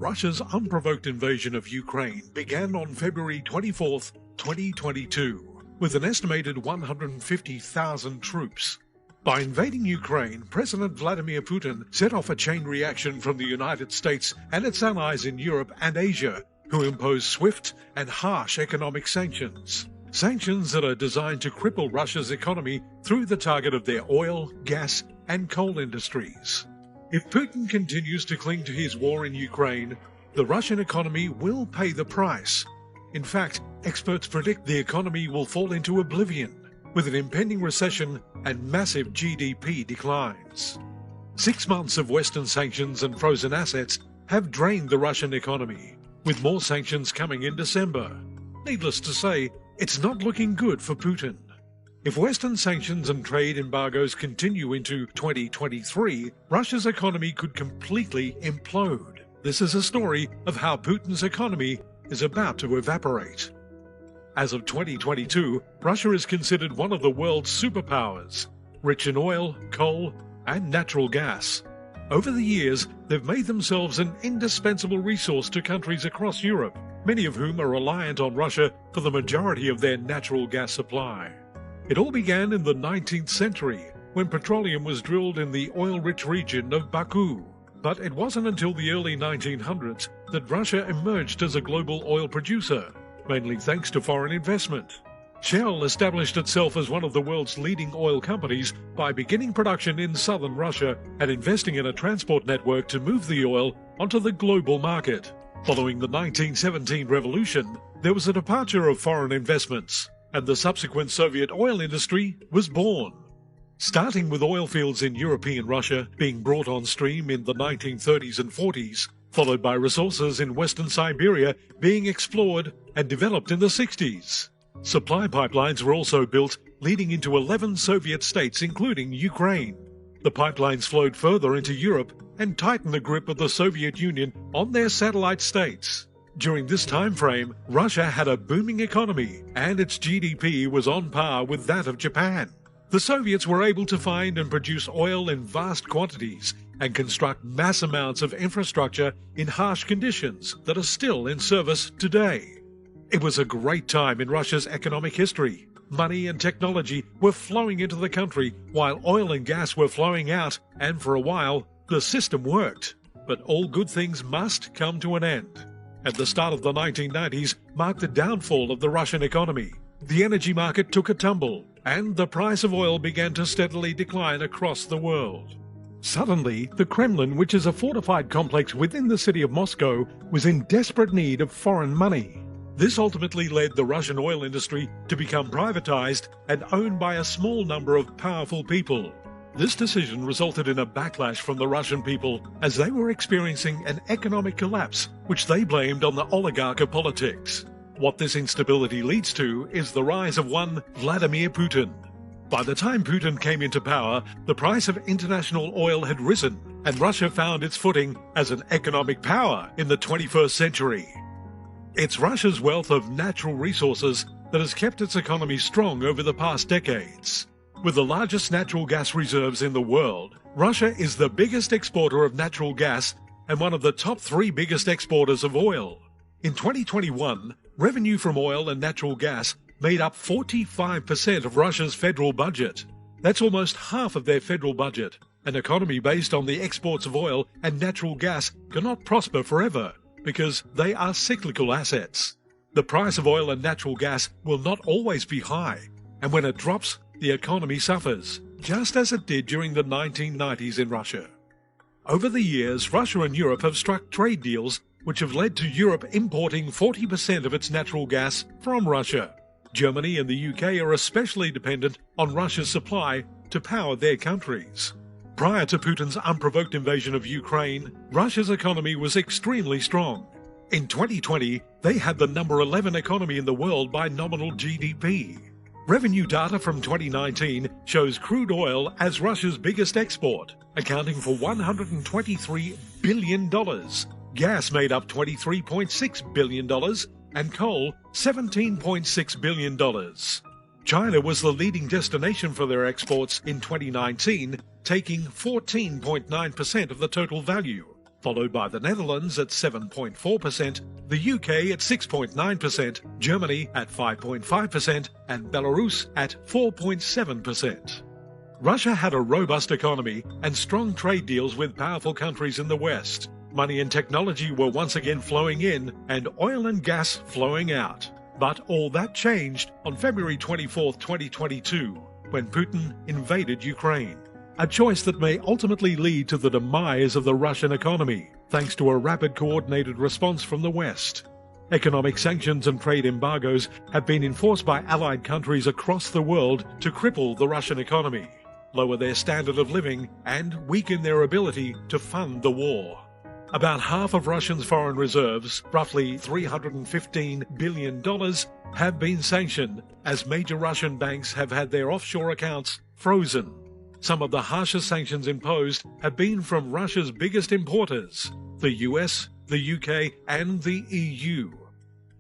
Russia's unprovoked invasion of Ukraine began on February 24, 2022, with an estimated 150,000 troops. By invading Ukraine, President Vladimir Putin set off a chain reaction from the United States and its allies in Europe and Asia, who imposed swift and harsh economic sanctions. Sanctions that are designed to cripple Russia's economy through the target of their oil, gas, and coal industries. If Putin continues to cling to his war in Ukraine, the Russian economy will pay the price. In fact, experts predict the economy will fall into oblivion, with an impending recession and massive GDP declines. 6 months of Western sanctions and frozen assets have drained the Russian economy, with more sanctions coming in December. Needless to say, it's not looking good for Putin. If Western sanctions and trade embargoes continue into 2023, Russia's economy could completely implode. This is a story of how Putin's economy is about to evaporate. As of 2022, Russia is considered one of the world's superpowers, rich in oil, coal, and natural gas. Over the years, they've made themselves an indispensable resource to countries across Europe, many of whom are reliant on Russia for the majority of their natural gas supply. It all began in the 19th century, when petroleum was drilled in the oil-rich region of Baku. But it wasn't until the early 1900s that Russia emerged as a global oil producer, mainly thanks to foreign investment. Shell established itself as one of the world's leading oil companies by beginning production in southern Russia and investing in a transport network to move the oil onto the global market. Following the 1917 revolution, there was a departure of foreign investments, and the subsequent Soviet oil industry was born. Starting with oil fields in European Russia being brought on stream in the 1930s and 40s, followed by resources in Western Siberia being explored and developed in the 60s. Supply pipelines were also built, leading into 11 Soviet states, including Ukraine. The pipelines flowed further into Europe and tightened the grip of the Soviet Union on their satellite states. During this time frame, Russia had a booming economy, and its GDP was on par with that of Japan. The Soviets were able to find and produce oil in vast quantities and construct mass amounts of infrastructure in harsh conditions that are still in service today. It was a great time in Russia's economic history. Money and technology were flowing into the country while oil and gas were flowing out, and for a while, the system worked. But all good things must come to an end. At the start of the 1990s marked the downfall of the Russian economy. The energy market took a tumble, and the price of oil began to steadily decline across the world. Suddenly, the Kremlin, which is a fortified complex within the city of Moscow, was in desperate need of foreign money. This ultimately led the Russian oil industry to become privatized and owned by a small number of powerful people. This decision resulted in a backlash from the Russian people as they were experiencing an economic collapse, which they blamed on the oligarch of politics. What this instability leads to is the rise of one Vladimir Putin. By the time Putin came into power, the price of international oil had risen, and Russia found its footing as an economic power in the 21st century. It's Russia's wealth of natural resources that has kept its economy strong over the past decades. With the largest natural gas reserves in the world, Russia is the biggest exporter of natural gas and one of the top 3 biggest exporters of oil. In 2021, revenue from oil and natural gas made up 45% of Russia's federal budget. That's almost half of their federal budget. An economy based on the exports of oil and natural gas cannot prosper forever because they are cyclical assets. The price of oil and natural gas will not always be high, and when it drops, the economy suffers, just as it did during the 1990s in Russia. Over the years, Russia and Europe have struck trade deals which have led to Europe importing 40% of its natural gas from Russia. Germany and the UK are especially dependent on Russia's supply to power their countries. Prior to Putin's unprovoked invasion of Ukraine, Russia's economy was extremely strong. In 2020, they had the number 11 economy in the world by nominal GDP. Revenue data from 2019 shows crude oil as Russia's biggest export, accounting for $123 billion. Gas made up $23.6 billion, and coal $17.6 billion. China was the leading destination for their exports in 2019, taking 14.9% of the total value. followed by the Netherlands at 7.4%, the UK at 6.9%, Germany at 5.5%, and Belarus at 4.7%. Russia had a robust economy and strong trade deals with powerful countries in the West. Money and technology were once again flowing in and oil and gas flowing out. But all that changed on February 24, 2022, when Putin invaded Ukraine. A choice that may ultimately lead to the demise of the Russian economy, thanks to a rapid coordinated response from the West. Economic sanctions and trade embargoes have been enforced by allied countries across the world to cripple the Russian economy, lower their standard of living, and weaken their ability to fund the war. About half of Russia's foreign reserves, roughly $315 billion, have been sanctioned, as major Russian banks have had their offshore accounts frozen. Some of the harshest sanctions imposed have been from Russia's biggest importers, the US, the UK, and the EU.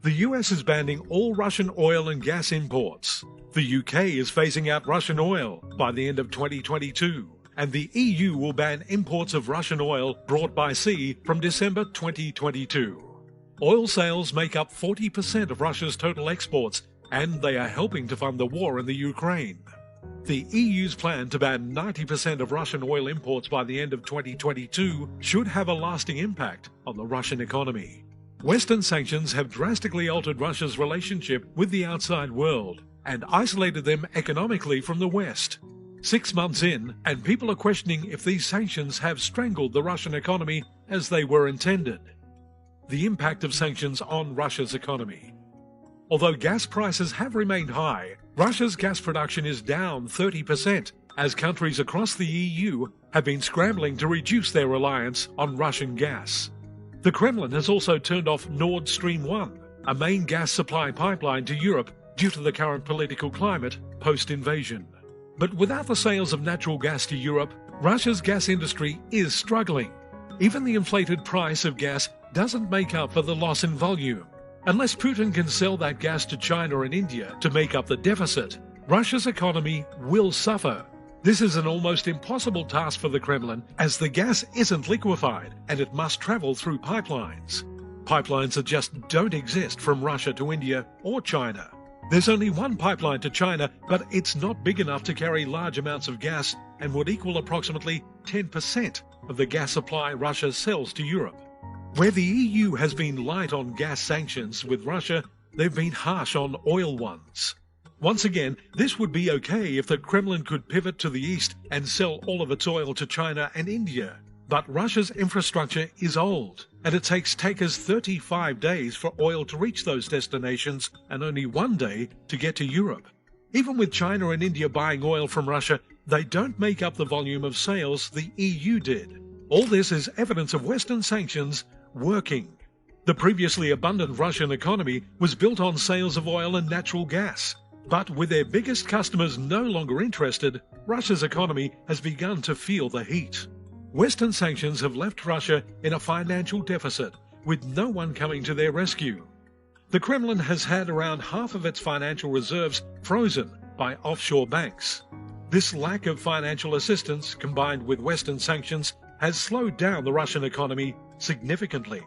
The US is banning all Russian oil and gas imports. The UK is phasing out Russian oil by the end of 2022, and the EU will ban imports of Russian oil brought by sea from December 2022. Oil sales make up 40% of Russia's total exports, and they are helping to fund the war in the Ukraine. The EU's plan to ban 90% of Russian oil imports by the end of 2022 should have a lasting impact on the Russian economy. Western sanctions have drastically altered Russia's relationship with the outside world and isolated them economically from the West. 6 months in, and people are questioning if these sanctions have strangled the Russian economy as they were intended. The impact of sanctions on Russia's economy. Although gas prices have remained high, Russia's gas production is down 30% as countries across the EU have been scrambling to reduce their reliance on Russian gas. The Kremlin has also turned off Nord Stream 1, a main gas supply pipeline to Europe due to the current political climate post-invasion. But without the sales of natural gas to Europe, Russia's gas industry is struggling. Even the inflated price of gas doesn't make up for the loss in volume. Unless Putin can sell that gas to China and India to make up the deficit, Russia's economy will suffer. This is an almost impossible task for the Kremlin, as the gas isn't liquefied and it must travel through pipelines. Pipelines that just don't exist from Russia to India or China. There's only one pipeline to China, but it's not big enough to carry large amounts of gas and would equal approximately 10% of the gas supply Russia sells to Europe. Where the EU has been light on gas sanctions with Russia, they've been harsh on oil ones. Once again, this would be okay if the Kremlin could pivot to the east and sell all of its oil to China and India. But Russia's infrastructure is old, and it takes tankers 35 days for oil to reach those destinations and only 1 day to get to Europe. Even with China and India buying oil from Russia, they don't make up the volume of sales the EU did. All this is evidence of Western sanctions working. The previously abundant Russian economy was built on sales of oil and natural gas. But with their biggest customers no longer interested, Russia's economy has begun to feel the heat. Western sanctions have left Russia in a financial deficit, with no one coming to their rescue. The Kremlin has had around half of its financial reserves frozen by offshore banks. This lack of financial assistance, combined with Western sanctions, has slowed down the Russian economy significantly.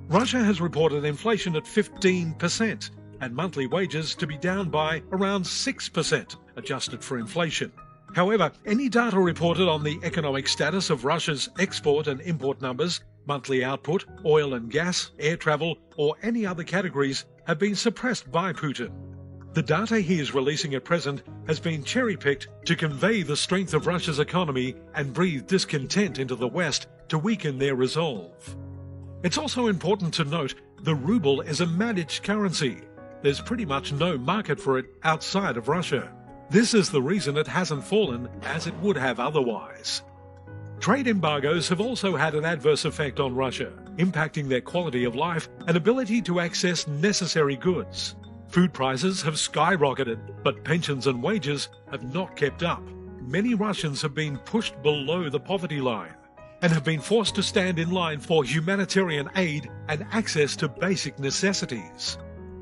Russia has reported inflation at 15% and monthly wages to be down by around 6%, adjusted for inflation. However, any data reported on the economic status of Russia's export and import numbers, monthly output, oil and gas, air travel, or any other categories have been suppressed by Putin. The data he is releasing at present has been cherry-picked to convey the strength of Russia's economy and breathe discontent into the West to weaken their resolve. It's also important to note the ruble is a managed currency. There's pretty much no market for it outside of Russia. This is the reason it hasn't fallen as it would have otherwise. Trade embargoes have also had an adverse effect on Russia, impacting their quality of life and ability to access necessary goods. Food prices have skyrocketed, but pensions and wages have not kept up. Many Russians have been pushed below the poverty line and have been forced to stand in line for humanitarian aid and access to basic necessities.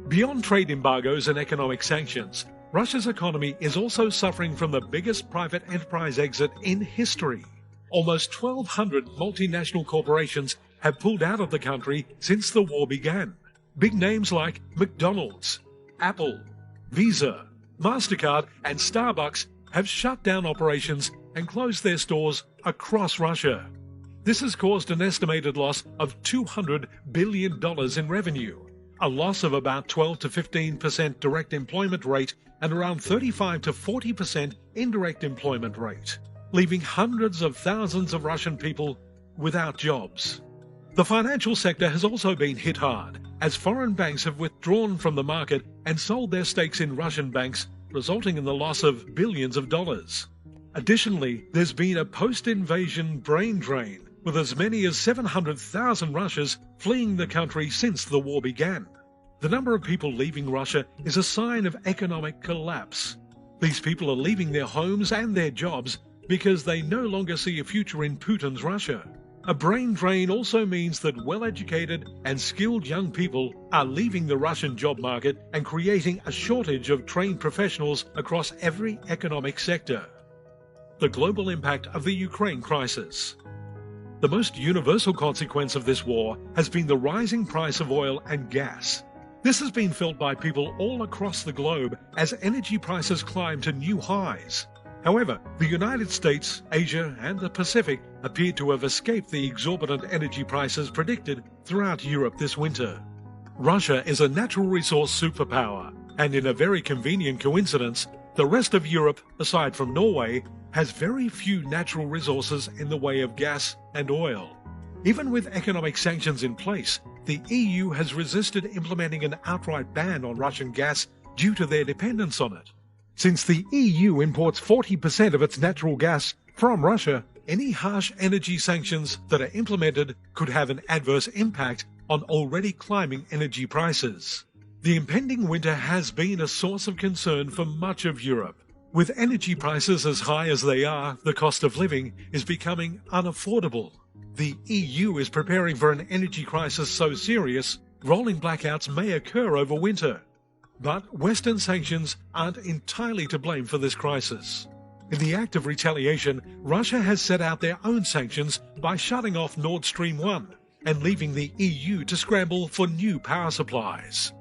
Beyond trade embargoes and economic sanctions, Russia's economy is also suffering from the biggest private enterprise exit in history. almost 1,200 multinational corporations have pulled out of the country since the war began. Big names like McDonald's, Apple, Visa, MasterCard, and Starbucks have shut down operations and closed their stores across Russia. This has caused an estimated loss of $200 billion in revenue, a loss of about 12 to 15% direct employment rate, and around 35 to 40% indirect employment rate, leaving hundreds of thousands of Russian people without jobs. The financial sector has also been hit hard, as foreign banks have withdrawn from the market and sold their stakes in Russian banks, resulting in the loss of billions of dollars. Additionally, there's been a post-invasion brain drain, with as many as 700,000 Russians fleeing the country since the war began. The number of people leaving Russia is a sign of economic collapse. These people are leaving their homes and their jobs because they no longer see a future in Putin's Russia. A brain drain also means that well-educated and skilled young people are leaving the Russian job market and creating a shortage of trained professionals across every economic sector. The global impact of the Ukraine crisis. The most universal consequence of this war has been the rising price of oil and gas. This has been felt by people all across the globe as energy prices climb to new highs. However, the United States, Asia, and the Pacific appear to have escaped the exorbitant energy prices predicted throughout Europe this winter. Russia is a natural resource superpower, and in a very convenient coincidence, the rest of Europe, aside from Norway, has very few natural resources in the way of gas and oil. Even with economic sanctions in place, the EU has resisted implementing an outright ban on Russian gas due to their dependence on it. Since the EU imports 40% of its natural gas from Russia, any harsh energy sanctions that are implemented could have an adverse impact on already climbing energy prices. The impending winter has been a source of concern for much of Europe. With energy prices as high as they are, the cost of living is becoming unaffordable. The EU is preparing for an energy crisis so serious, rolling blackouts may occur over winter. But Western sanctions aren't entirely to blame for this crisis. In the act of retaliation, Russia has set out their own sanctions by shutting off Nord Stream 1 and leaving the EU to scramble for new power supplies.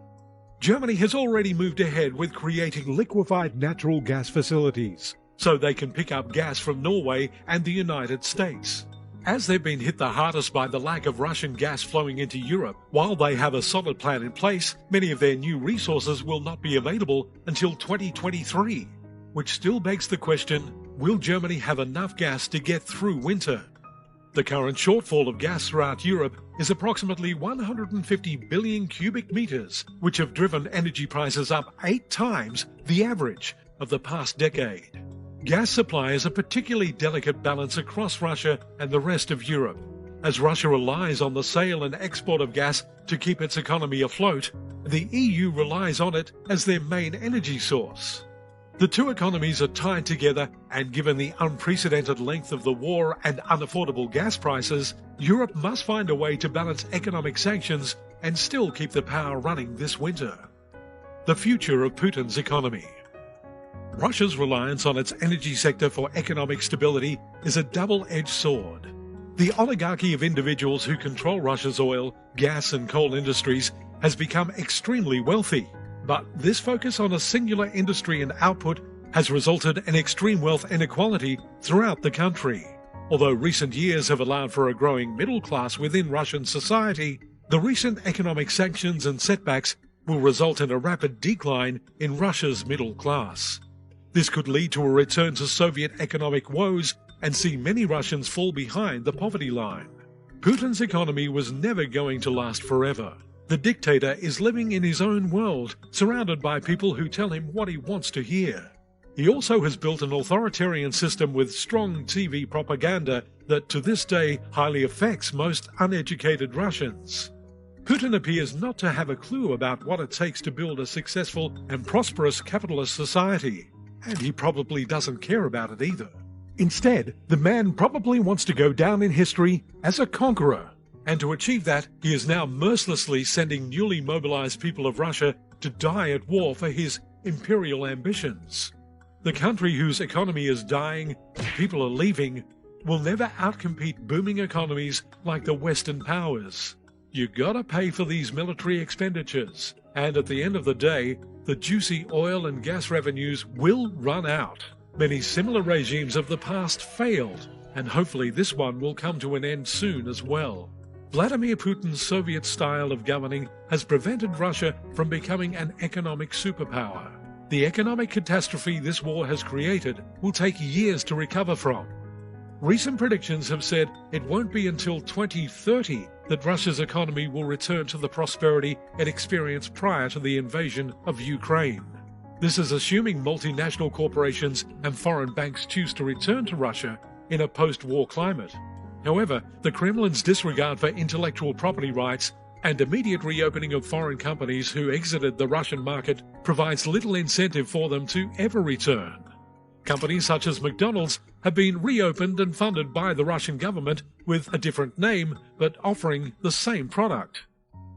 Germany has already moved ahead with creating liquefied natural gas facilities, so they can pick up gas from Norway and the United States. As they've been hit the hardest by the lack of Russian gas flowing into Europe, while they have a solid plan in place, many of their new resources will not be available until 2023, which still begs the question, will Germany have enough gas to get through winter? The current shortfall of gas throughout Europe is approximately 150 billion cubic meters, which have driven energy prices up 8 times the average of the past decade. Gas supply is a particularly delicate balance across Russia and the rest of Europe. As Russia relies on the sale and export of gas to keep its economy afloat, the EU relies on it as their main energy source. The two economies are tied together, and given the unprecedented length of the war and unaffordable gas prices, Europe must find a way to balance economic sanctions and still keep the power running this winter. The future of Putin's economy. Russia's reliance on its energy sector for economic stability is a double-edged sword. The oligarchy of individuals who control Russia's oil, gas and coal industries has become extremely wealthy, but this focus on a singular industry and output has resulted in extreme wealth inequality throughout the country. Although recent years have allowed for a growing middle class within Russian society, the recent economic sanctions and setbacks will result in a rapid decline in Russia's middle class. This could lead to a return to Soviet economic woes and see many Russians fall behind the poverty line. Putin's economy was never going to last forever. The dictator is living in his own world, surrounded by people who tell him what he wants to hear. He also has built an authoritarian system with strong TV propaganda that to this day highly affects most uneducated Russians. Putin appears not to have a clue about what it takes to build a successful and prosperous capitalist society. And he probably doesn't care about it either. Instead, the man probably wants to go down in history as a conqueror. And to achieve that, he is now mercilessly sending newly mobilized people of Russia to die at war for his imperial ambitions. The country whose economy is dying and people are leaving will never outcompete booming economies like the Western powers. You gotta pay for these military expenditures, and at the end of the day, the juicy oil and gas revenues will run out. Many similar regimes of the past failed, and hopefully this one will come to an end soon as well. Vladimir Putin's Soviet style of governing has prevented Russia from becoming an economic superpower. The economic catastrophe this war has created will take years to recover from. Recent predictions have said it won't be until 2030 that Russia's economy will return to the prosperity it experienced prior to the invasion of Ukraine. This is assuming multinational corporations and foreign banks choose to return to Russia in a post-war climate. However, the Kremlin's disregard for intellectual property rights and immediate reopening of foreign companies who exited the Russian market provides little incentive for them to ever return. Companies such as McDonald's have been reopened and funded by the Russian government with a different name but offering the same product.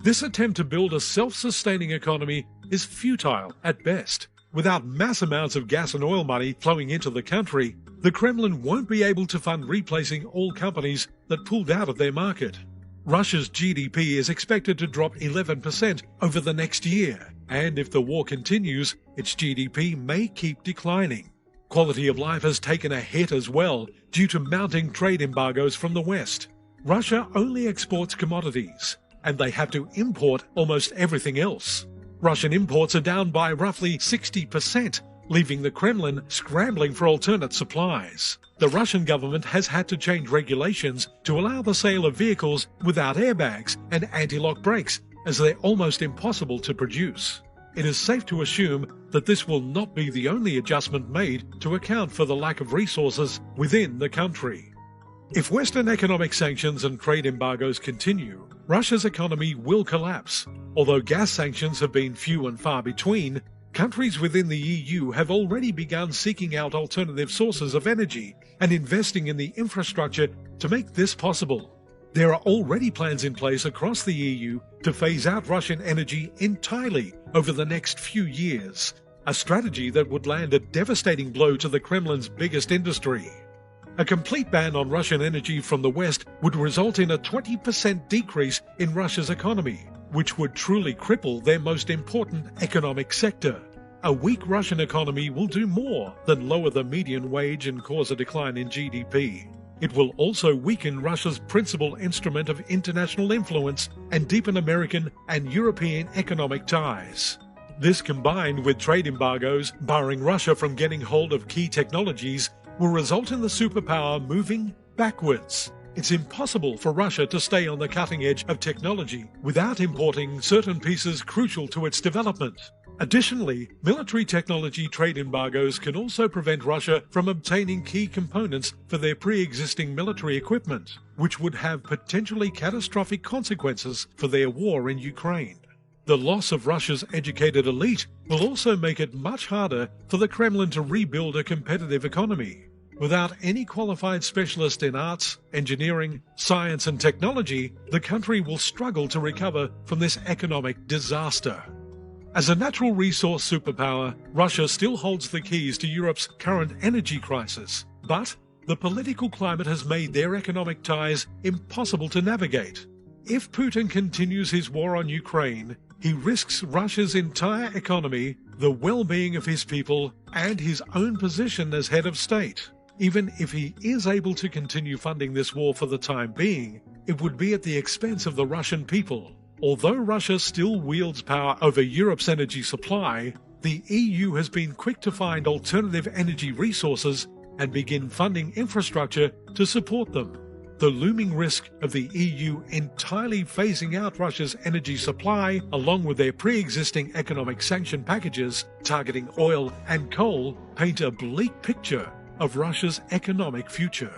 This attempt to build a self-sustaining economy is futile at best. Without mass amounts of gas and oil money flowing into the country, the Kremlin won't be able to fund replacing all companies that pulled out of their market. Russia's GDP is expected to drop 11% over the next year, and if the war continues, its GDP may keep declining. Quality of life has taken a hit as well due to mounting trade embargoes from the West. Russia only exports commodities, and they have to import almost everything else. Russian imports are down by roughly 60%, leaving the Kremlin scrambling for alternate supplies. The Russian government has had to change regulations to allow the sale of vehicles without airbags and anti-lock brakes, as they're almost impossible to produce. It is safe to assume that this will not be the only adjustment made to account for the lack of resources within the country. If Western economic sanctions and trade embargoes continue, Russia's economy will collapse. Although gas sanctions have been few and far between, countries within the EU have already begun seeking out alternative sources of energy and investing in the infrastructure to make this possible. There are already plans in place across the EU to phase out Russian energy entirely over the next few years, a strategy that would land a devastating blow to the Kremlin's biggest industry. A complete ban on Russian energy from the West would result in a 20% decrease in Russia's economy, which would truly cripple their most important economic sector. A weak Russian economy will do more than lower the median wage and cause a decline in GDP. It will also weaken Russia's principal instrument of international influence and deepen American and European economic ties. This, combined with trade embargoes barring Russia from getting hold of key technologies, will result in the superpower moving backwards. It's impossible for Russia to stay on the cutting edge of technology without importing certain pieces crucial to its development. Additionally, military technology trade embargoes can also prevent Russia from obtaining key components for their pre-existing military equipment, which would have potentially catastrophic consequences for their war in Ukraine. The loss of Russia's educated elite will also make it much harder for the Kremlin to rebuild a competitive economy. Without any qualified specialist in arts, engineering, science and technology, the country will struggle to recover from this economic disaster. As a natural resource superpower, Russia still holds the keys to Europe's current energy crisis, but the political climate has made their economic ties impossible to navigate. If Putin continues his war on Ukraine, he risks Russia's entire economy, the well-being of his people, and his own position as head of state. Even if he is able to continue funding this war for the time being, it would be at the expense of the Russian people. Although Russia still wields power over Europe's energy supply, the EU has been quick to find alternative energy resources and begin funding infrastructure to support them. The looming risk of the EU entirely phasing out Russia's energy supply, along with their pre-existing economic sanction packages targeting oil and coal, paint a bleak picture of Russia's economic future.